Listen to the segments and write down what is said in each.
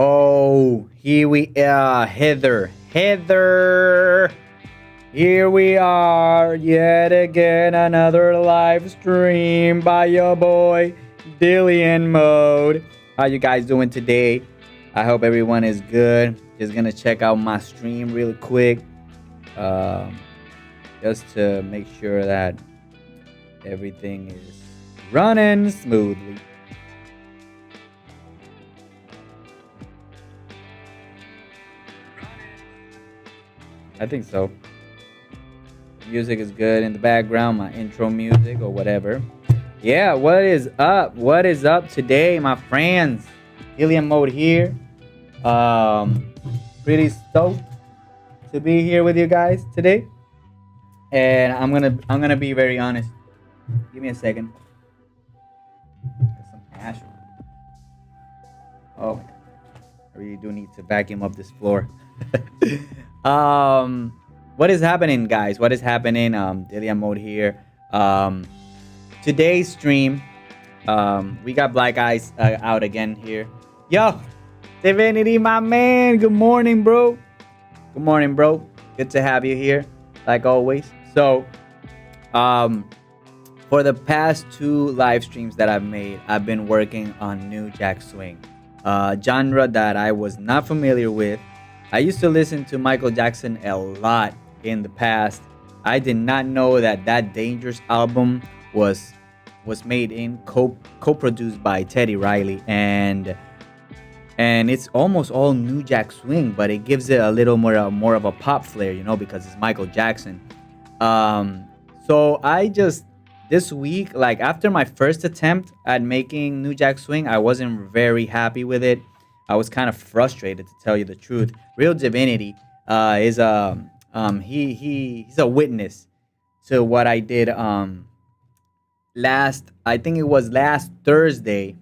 Oh, here we are, Heather. Here we are, yet again, another live stream by your boy, Dillian Mode. How you guys doing today? I hope everyone is good. Just gonna check out my stream really quick, um, just to make sure that everything is running smoothly. I think so. Music is good in the background, my intro music or whatever. Yeah, what is up? What is up today, my friends? Helium Mode here. Um, Pretty stoked to be here with you guys today. And I'm gonna be very honest. Give me a second. Got some ash. Oh my god. I really do need to vacuum up this floor. um what is happening, guys? What is happening? Dillian Mode here. Today's stream, we got Black Eyes out again here. Yo, Divinity, my man. Good morning, bro. Good morning, bro. Good to have you here, like always. So, for the past 2 live streams that I've made, I've been working on New Jack Swing, genre that I was not familiar with. I used to listen to Michael Jackson a lot in the past. I did not know that Dangerous album was made in co-produced by Teddy Riley, and it's almost all New Jack Swing, but it gives it a little more of a pop flair, because it's Michael Jackson. So I just this week, like after my first attempt at making New Jack Swing, I wasn't very happy with it. I was kind of frustrated, to tell you the truth. Real Divinity is he's a witness to what I did I think it was last Thursday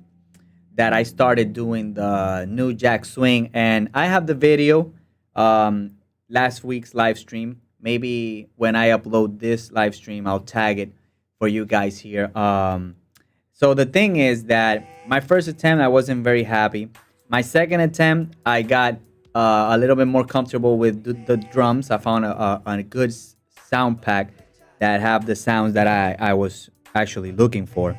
that I started doing the New Jack Swing, and I have the video last week's live stream. Maybe when I upload this live stream, I'll tag it for you guys here. So the thing is that my first attempt, I wasn't very happy. My second attempt, I got a little bit more comfortable with the drums. I found a good sound pack that have the sounds that I was actually looking for.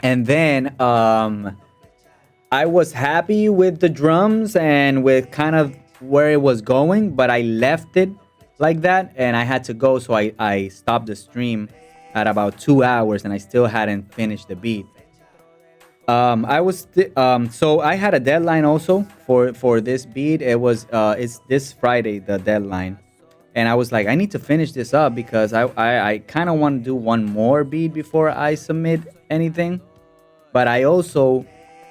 And then I was happy with the drums and with kind of where it was going, but I left it like that and I had to go. So I stopped the stream at about 2 hours and I still hadn't finished the beat. So I had a deadline also for this beat. It's this Friday, the deadline, and I was like, I need to finish this up because I kind of want to do one more beat before I submit anything. But I also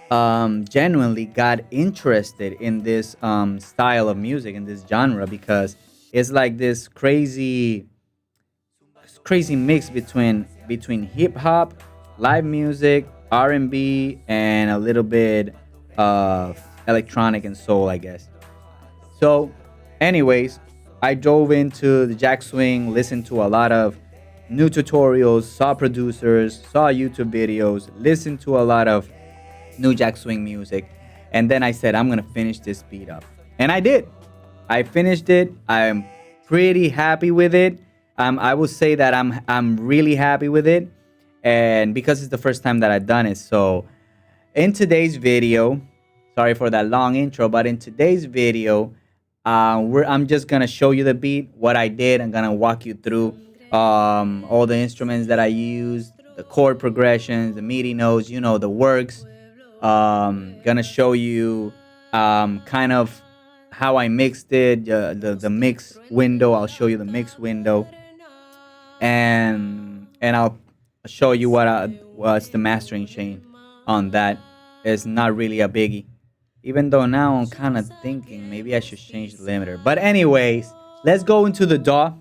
genuinely got interested in this style of music, in this genre, because it's like this crazy mix between hip hop, live music, R&B, and a little bit of electronic and soul, I guess. So, anyways, I dove into the Jack Swing, listened to a lot of new tutorials, saw producers, saw YouTube videos, listened to a lot of New Jack Swing music, and then I said, I'm gonna finish this beat up, and I did. I finished it. I'm pretty happy with it. I will say that I'm really happy with it. And because it's the first time that I've done it. So in today's video, sorry for that long intro, but in today's video, I'm just gonna show you the beat, what I did. I'm gonna walk you through all the instruments that I used, the chord progressions, the MIDI notes, the works. Gonna show you kind of how I mixed it, the mix window. I'll show you the mix window, and I'll show you what's the mastering chain on that. It's not really a biggie, even though now I'm kind of thinking maybe I should change the limiter. But anyways, let's go into the DAW.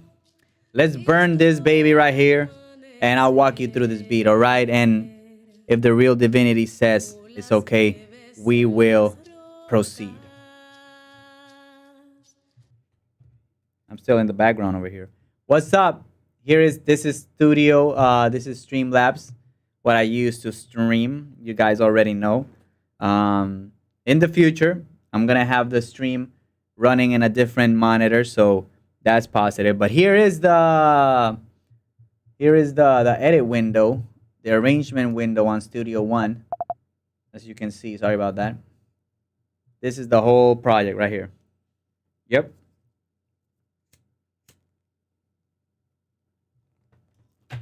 Let's burn this baby right here, and I'll walk you through this beat, all right? And if the Real Divinity says it's okay, we will proceed. I'm still in the background over here. What's up? This is Studio. This is Streamlabs, what I use to stream. You guys already know. in the future, I'm gonna have the stream running in a different monitor, so that's positive. But here is the edit window, the arrangement window on Studio One. As you can see, sorry about that. This is the whole project right here. Yep. If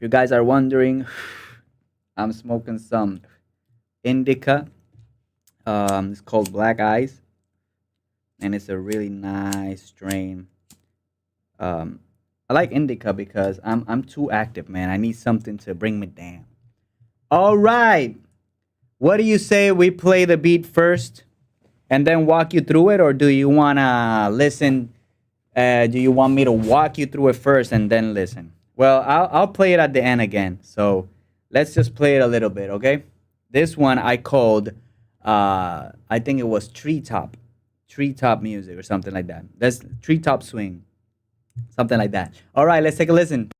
you guys are wondering, I'm smoking some indica. It's called Black Eyes, and it's a really nice strain. Um, I like indica because I'm too active, man. I need something to bring me down. All right. What do you say we play the beat first and then walk you through it, or do you wanna listen? Do you want me to walk you through it first and then listen? Well, I'll play it at the end again. So let's just play it a little bit, okay? This one I called, I think it was treetop music or something like that. That's treetop swing, something like that. All right, let's take a listen.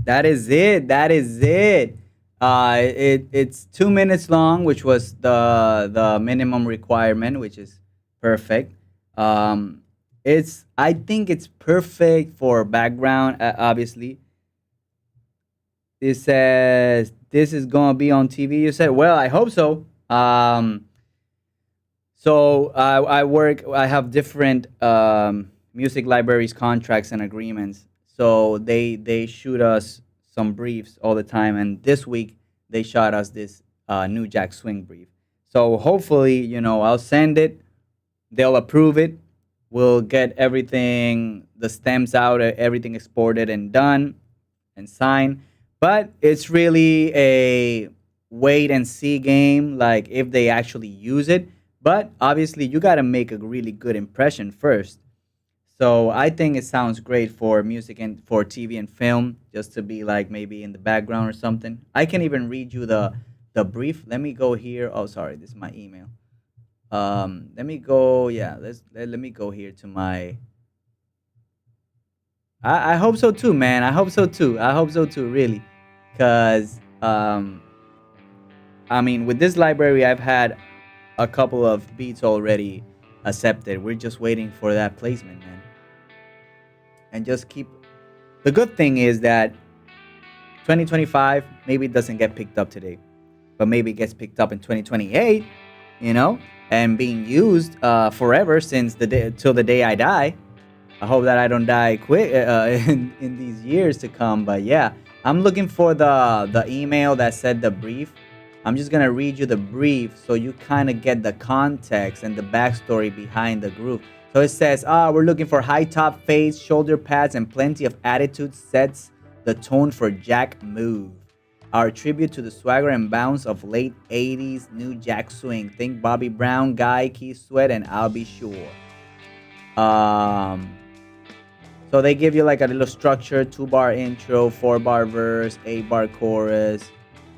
That is it. That is it. It's 2 minutes long, which was the minimum requirement, which is perfect. It's I think it's perfect for background. Obviously, it says this is gonna be on TV. You said, well, I hope so. So I work. I have different music libraries contracts and agreements. So they shoot us some briefs all the time, and this week they shot us this New Jack Swing brief. So hopefully, I'll send it. They'll approve it. We'll get everything, the stems out, everything exported and done and signed. But it's really a wait and see game, like if they actually use it. But obviously, you got to make a really good impression first. So I think it sounds great for music and for TV and film, just to be like maybe in the background or something. I can even read you the brief. Let me go here. Oh, sorry, this is my email. Let me go. Yeah, let me go here to my. I hope so too, man. I hope so too. I hope so too, really, because I mean, with this library, I've had a couple of beats already accepted. We're just waiting for that placement, man. And just keep. The good thing is that 2025 maybe it doesn't get picked up today, but maybe it gets picked up in 2028. And being used forever since the day till the day I die. I hope that I don't die quick in these years to come. But yeah, I'm looking for the email that said the brief. I'm just gonna read you the brief so you kind of get the context and the backstory behind the group. So it says, we're looking for high top fades, shoulder pads, and plenty of attitude sets the tone for Jack Move. Our tribute to the swagger and bounce of late 80s New Jack Swing. Think Bobby Brown, Guy, Keith Sweat, and I'll Be Sure. Um, so they give you like a little structure, 2-bar intro, 4-bar verse, 8-bar chorus,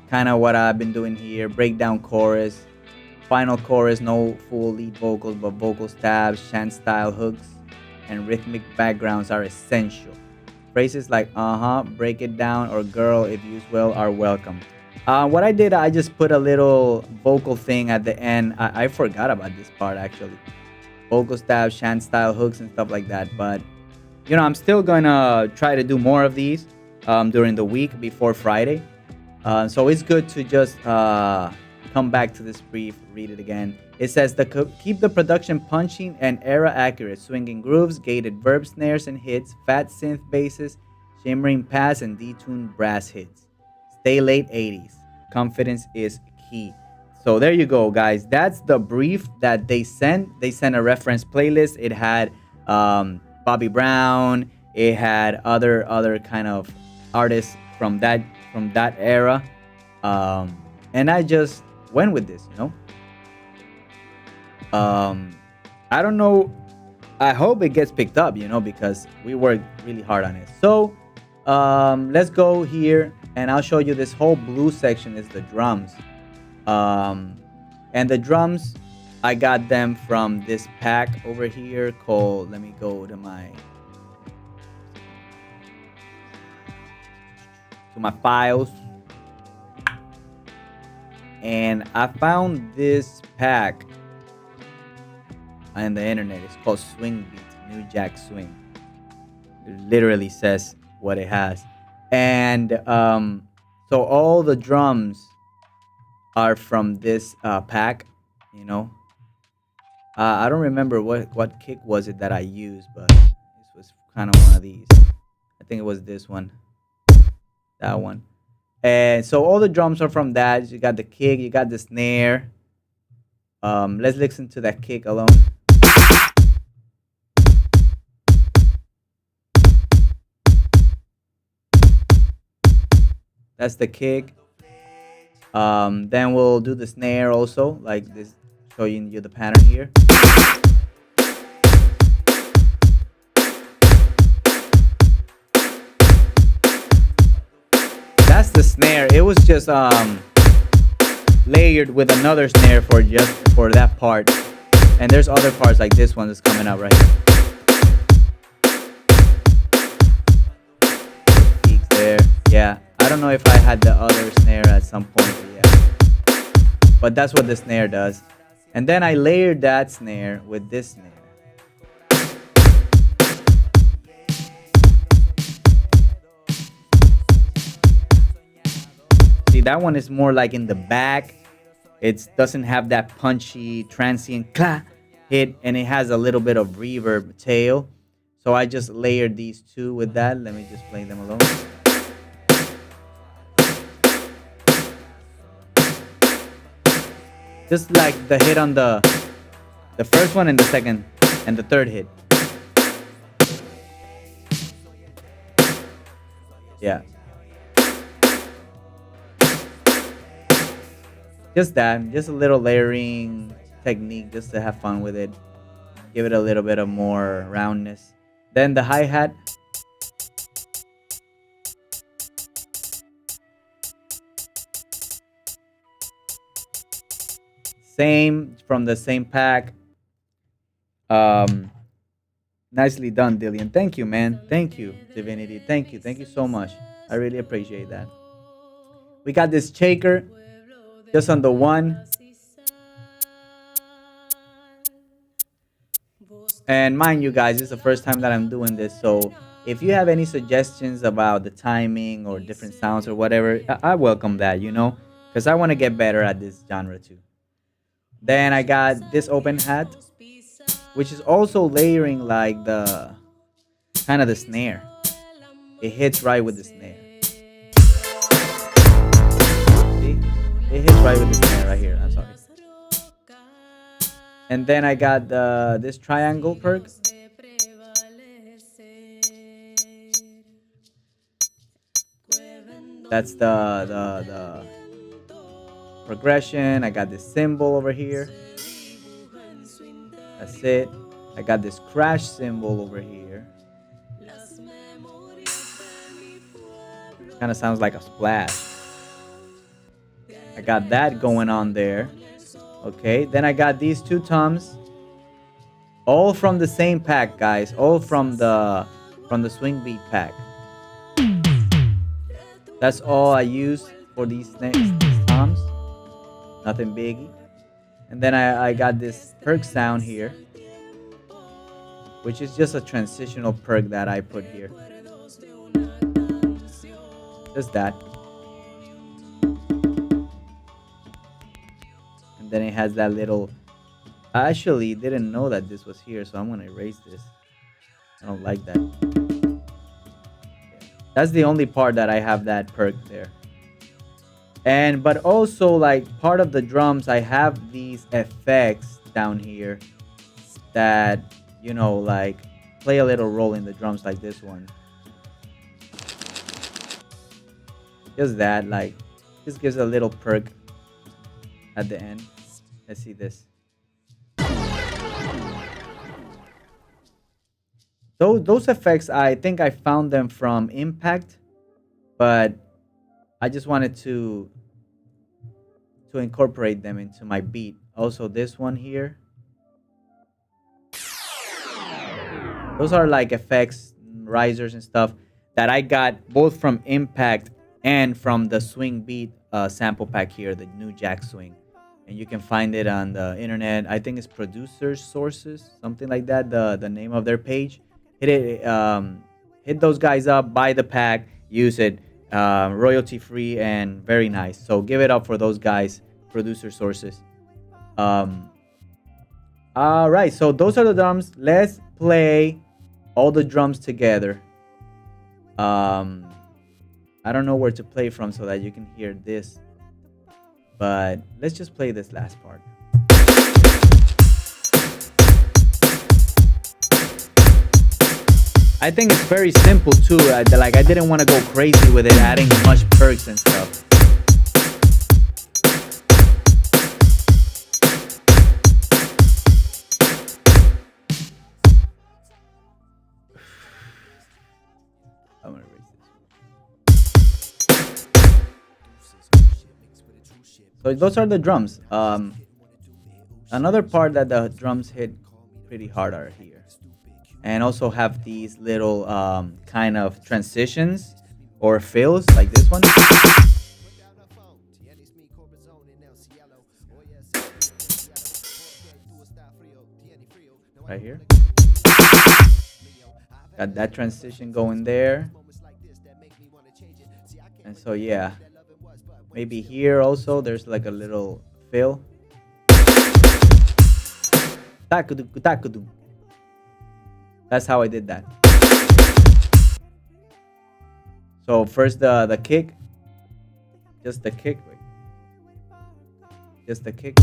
kind of what I've been doing here, breakdown chorus, final chorus, no full lead vocals, but vocal stabs, chant style hooks, and rhythmic backgrounds are essential. Phrases like break it down, or girl, if used well, are welcome. What I did, I just put a little vocal thing at the end. I forgot about this part actually. Vocal stabs, chant style hooks, and stuff like that. But I'm still gonna try to do more of these during the week before Friday. So it's good to just come back to this brief, read it again. It says, keep the production punching and era accurate, swinging grooves, gated verb snares and hits, fat synth basses, shimmering pads, and detuned brass hits. Stay late 80s. Confidence is key. So there you go, guys. That's the brief that they sent. They sent a reference playlist. It had Bobby Brown. It had other kind of artists from that era, and I just went with this. I don't know. I hope it gets picked up. Because we worked really hard on it. So let's go here, and I'll show you this whole blue section is the drums. And the drums, I got them from this pack over here called, let me go to my files, and I found this pack on the internet. It's called Swing Beats, New Jack Swing. It literally says what it has. And so all the drums are from this pack. I don't remember what kick was it that I used, but this was kind of one of these. I think it was this one, that one. And so all the drums are from that. You got the kick, you got the snare. Let's listen to that kick alone. That's the kick. Then we'll do the snare also, like this, showing you the pattern here. That's the snare. It was just layered with another snare for that part. And there's other parts like this one that's coming out right here. Peaks there. Yeah. I don't know if I had the other snare at some point, but yeah. But that's what the snare does. And then I layered that snare with this snare. See, that one is more like in the back. It doesn't have that punchy, transient clap hit, and it has a little bit of reverb tail. So I just layered these two with that. Let me just play them alone. Just like the hit on the first one and the second and the third hit. Yeah. Just that. Just a little layering technique just to have fun with it. Give it a little bit of more roundness. Then the hi-hat. Same from the same pack. Nicely done, Dillian. Thank you, man. Thank you, Divinity. Thank you. Thank you so much. I really appreciate that. We got this shaker just on the one. And mind you guys, this is the first time that I'm doing this. So if you have any suggestions about the timing or different sounds or whatever, I welcome that, because I want to get better at this genre too. Then I got this open hat, which is also layering like the kind of the snare. It hits right with the snare. See? It hits right with the snare right here. I'm sorry. And then I got this triangle perk. That's the progression. I got this symbol over here. That's it. I got this crash symbol over here. Kind of sounds like a splash. I got that going on there. Okay, then I got these two toms. All from the same pack, guys. All from the swing beat pack. That's all I use for these toms. Nothing biggie. And then I got this perk sound here, which is just a transitional perk that I put here. Just that. And then it has that little... I actually didn't know that this was here, so I'm going to erase this. I don't like that. Yeah. That's the only part that I have that perk there. But also, like, part of the drums, I have these effects down here that, you know, like, play a little role in the drums, like this one. Just that, like, this gives a little perk at the end. Let's see this. Those effects, I think I found them from Impact, but I just wanted to incorporate them into my beat. Also, this one here. Those are like effects, risers and stuff that I got both from Impact and from the Swing Beat sample pack here, the new Jack Swing. And you can find it on the internet. I think it's Producers Sources, something like that, the name of their page. Hit it, hit those guys up, buy the pack, use it, royalty free and very nice. So give it up for those guys, Producer Sources. All right, so those are the drums. Let's play all the drums together. I don't know where to play from so that you can hear this, but let's just play this last part. I think it's very simple too. Like, I didn't want to go crazy with it, adding much perks and stuff. I'm gonna erase this. So those are the drums. Another part that the drums hit pretty hard are here. And also have these little kind of transitions or fills like this one. Right here. Got that transition going there. And so yeah, maybe here also there's like a little fill. That's how I did that. So first the kick, just the kick, wait. Just the kick.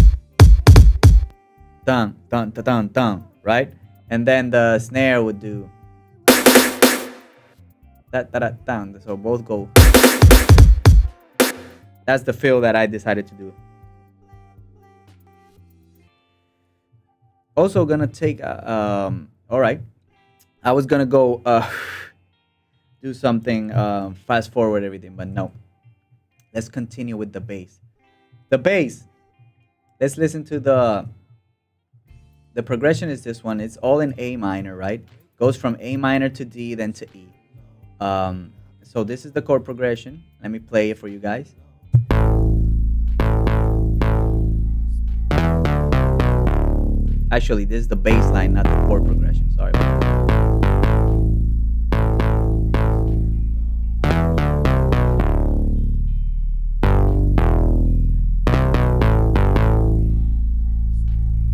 Dun dun dun dun dun, right? And then the snare would do that down. So both go. That's the fill that I decided to do. Also gonna take all right. I was gonna go do something fast forward everything, but no. Let's continue with the bass. The bass. Let's listen to the progression is this one. It's all in A minor, right? Goes from A minor to D, then to E. So this is the chord progression. Let me play it for you guys. Actually, this is the bass line, not the chord progression. Sorry about that.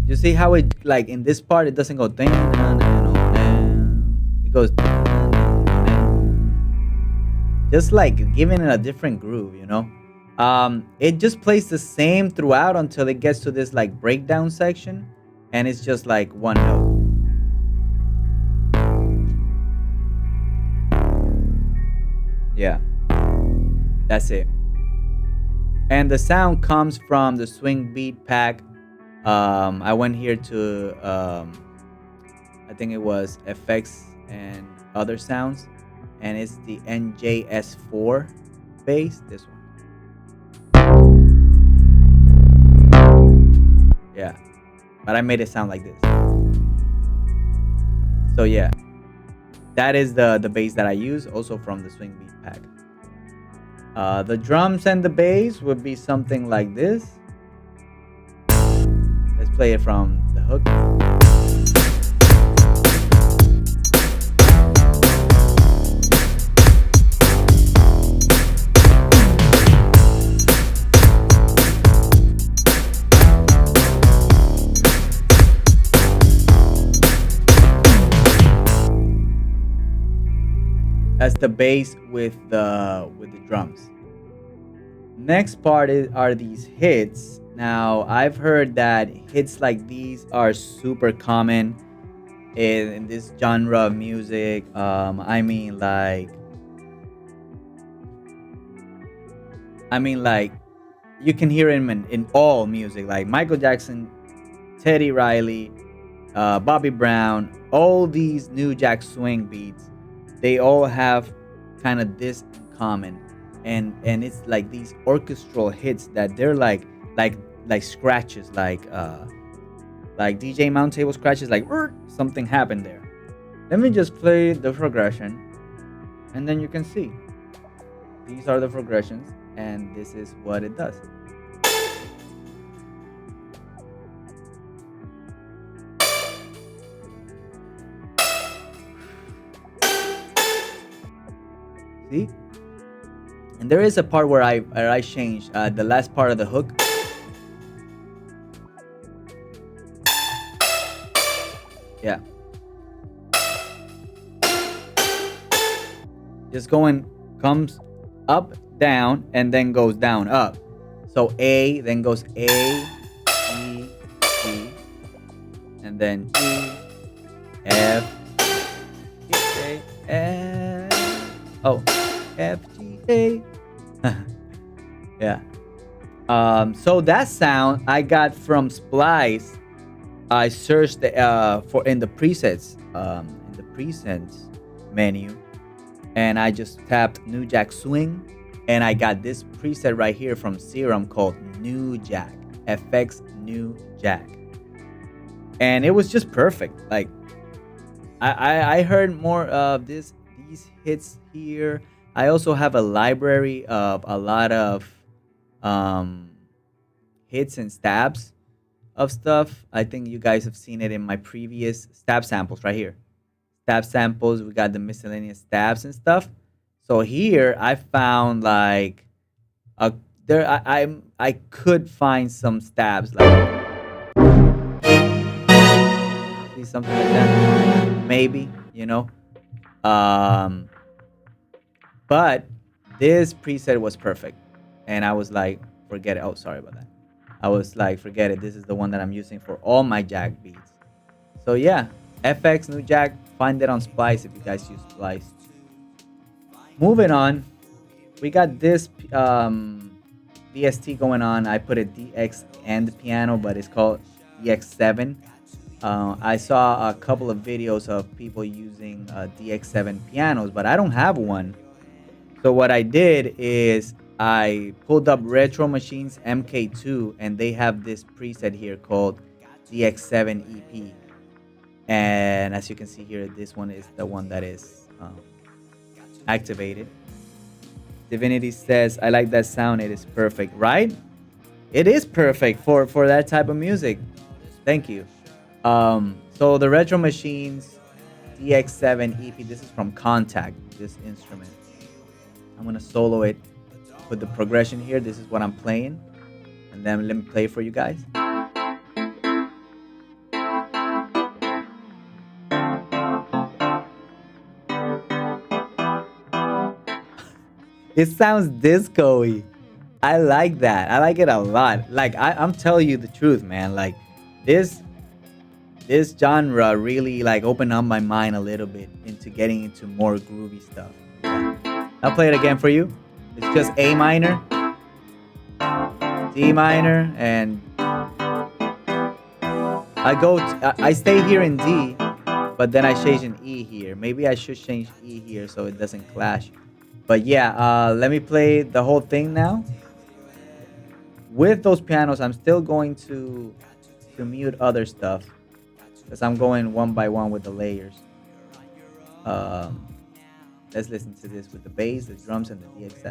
You see how it, like, in this part, it doesn't go... It goes... just like giving it a different groove, you know. It just plays the same throughout until it gets to this like breakdown section, and it's just like one note. Yeah, that's it. And the sound comes from the swing beat pack. I went here to I think it was FX and other sounds, and it's the NJS4 bass. This one. Yeah, but I made it sound like this. So yeah, that is the bass that I use, also from the swing beat pack. The drums and the bass would be something like this. Let's play it from the hook. That's the bass with the drums. Next part are these hits. Now I've heard that hits like these are super common in this genre of music. I mean like you can hear him in all music, like Michael Jackson, Teddy Riley, Bobby Brown, all these new jack swing beats. They all have kind of this in common, and it's like these orchestral hits that they're like scratches, like DJ Mount Table scratches, like something happened there. Let me just play the progression, and then you can see these are the progressions, and this is what it does. See? And there is a part where I changed the last part of the hook. Yeah. Just comes up, down, and then goes down, up. So A, then goes A, E, G, and then G, F, G, A, F. Oh, F, G, A. Yeah. So that sound I got from Splice. I searched for in the presets, menu, and I just tapped New Jack Swing, and I got this preset right here from Serum called New Jack, FX New Jack, and it was just perfect. Like I heard more of these hits here. I also have a library of a lot of hits and stabs of stuff. I think you guys have seen it in my previous stab samples right here. Stab samples, we got the miscellaneous stabs and stuff. So here I found like a there I could find some stabs, like see something like that. Maybe, you know. Um but this preset was perfect. And I was like, forget it. Oh, sorry about that. I was like, forget it. This is the one that I'm using for all my jack beats. So yeah, FX New Jack. Find it on Splice if you guys use Splice. Moving on, we got this DST going on. I put a DX and the piano, but it's called DX7. I saw a couple of videos of people using DX7 pianos, but I don't have one. So what I did is I pulled up Retro Machines MK2, and they have this preset here called DX7 EP. And as you can see here, this one is the one that is activated. Divinity says, I like that sound. It is perfect, right? It is perfect for that type of music. Thank you. So the Retro Machines DX7 EP, this is from Contact, this instrument. I'm going to solo it with the progression here. This is what I'm playing. And then let me play for you guys. It sounds disco-y. I like that. I like it a lot. Like I'm telling you the truth, man. Like this this genre really like opened up my mind a little bit into getting into more groovy stuff. Yeah. I'll play it again for you. It's just A minor, D minor, and I stay here in D, but then I change an E here. Maybe I should change E here so it doesn't clash. But yeah, let me play the whole thing now. With those pianos, I'm still going to mute other stuff because I'm going one by one with the layers. Um, let's listen to this with the bass, the drums, and the DX7.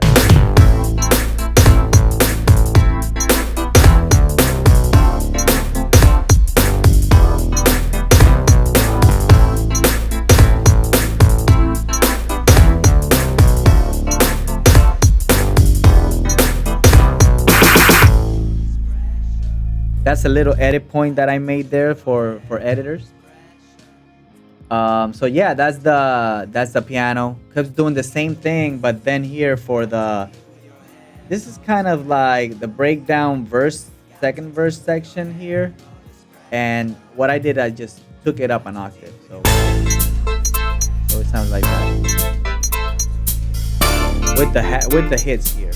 That's a little edit point that I made there for editors. So yeah, that's the piano. Keeps doing the same thing, but then here for the this is kind of like the breakdown verse, second verse section here. And what I did, I just took it up an octave. So it sounds like that with the hits here.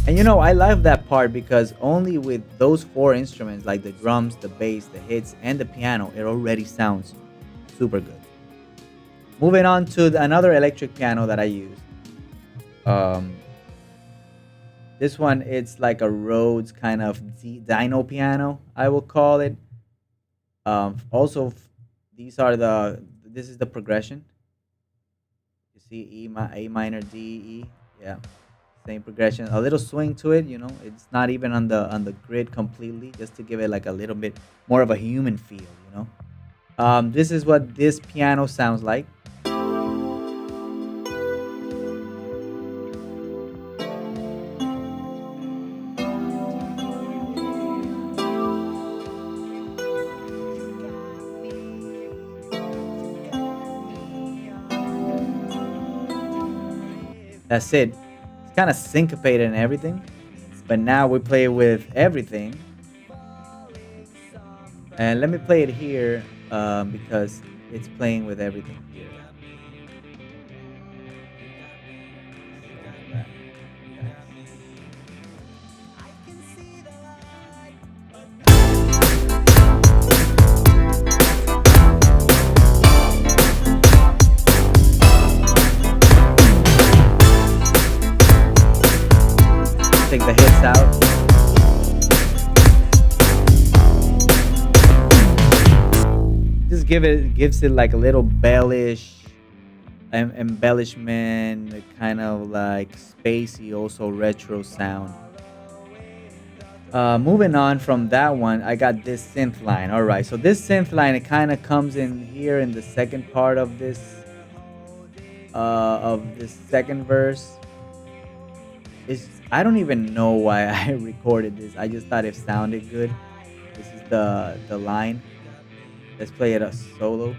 And you know, I love that part because only with those four instruments, like the drums, the bass, the hits, and the piano, it already sounds super good. Moving on to another electric piano that I use. Um, this one, it's like a Rhodes kind of dyno piano, I will call it. Also, this is the progression. You see A minor, D, E. Yeah. Same progression, a little swing to it, you know. It's not even on the grid completely, just to give it like a little bit more of a human feel, you know. This is what this piano sounds like. That's it. It's kind of syncopated and everything, but now we play with everything. And let me play it here because it's playing with everything here. Take the hits out. Just gives it like a little bellish embellishment, kind of like spacey, also retro sound. Moving on from that one, I got this synth line. All right, so this synth line, it kind of comes in here in the second part of this second verse. I don't even know why I recorded this. I just thought it sounded good. This is the line. Let's play it a solo.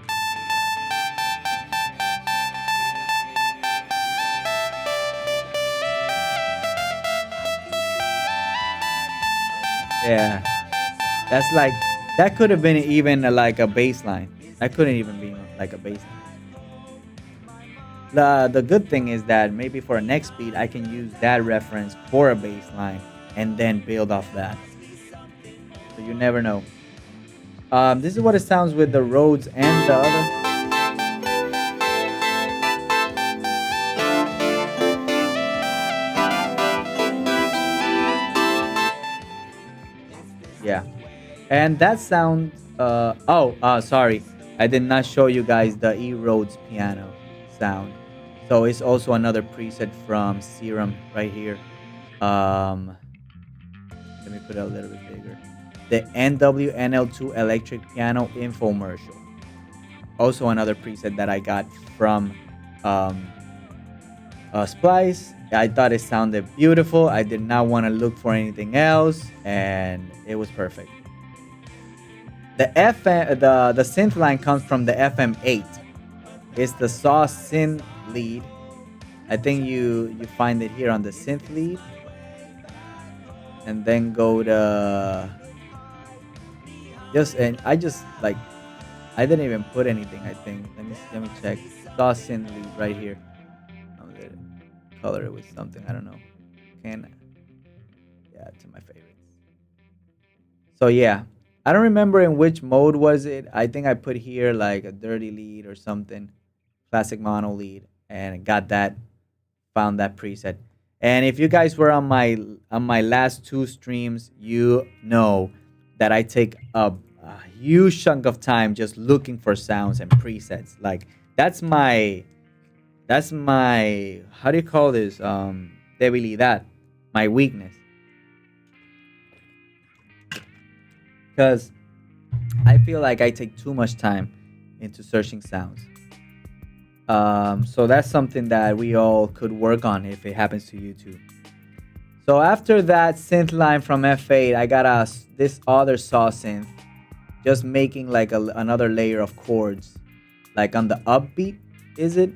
Yeah, that's like that could have been even like a bass line. That couldn't even be like a bass line. The good thing is that maybe for a next beat I can use that reference for a bass line and then build off that. So you never know. This is what it sounds with the Rhodes and the other. Yeah, and that sound. Sorry, I did not show you guys the E Rhodes piano sound. So it's also another preset from Serum right here. Let me put it a little bit bigger. The NWNL2 electric piano infomercial. Also another preset that I got from Splice. I thought it sounded beautiful. I did not want to look for anything else, and it was perfect. The synth line comes from the FM8. It's the saw synth lead. I think you find it here on the synth lead, and then go to just and I just like I didn't even put anything. I think let me check. Saw synth lead right here. I'm gonna color it with something. I don't know. Can yeah to my favorites. So yeah, I don't remember in which mode was it. I think I put here like a dirty lead or something, classic mono lead, and got that, found that preset. And if you guys were on my last two streams, you know that I take a huge chunk of time just looking for sounds and presets. Like that's my how do you call this debilidad, my weakness, because I feel like I take too much time into searching sounds. So that's something that we all could work on if it happens to you too. So after that synth line from F8, I got this other saw synth, just making like another layer of chords, like on the upbeat. Is it?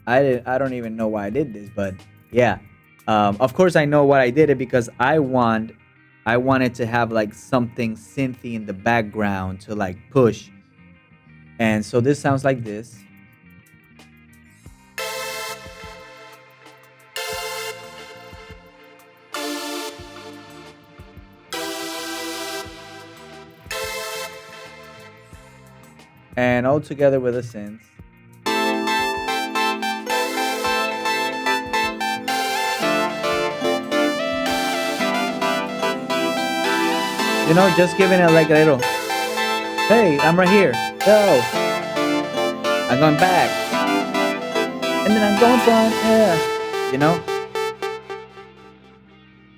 I don't even know why I did this, but yeah. Of course I know what I did it because I wanted to have like something synthy in the background to like push, and so this sounds like this. And all together with a synth. You know, just giving it like a little, hey, I'm right here. Yo, I'm going back. And then I'm going front. Yeah. You know?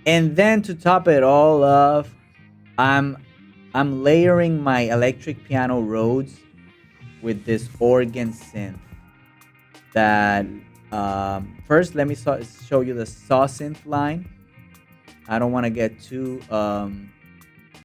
And then to top it all off, I'm I'm layering my electric piano Rhodes with this organ synth that first let me show you the saw synth line. I don't want to get too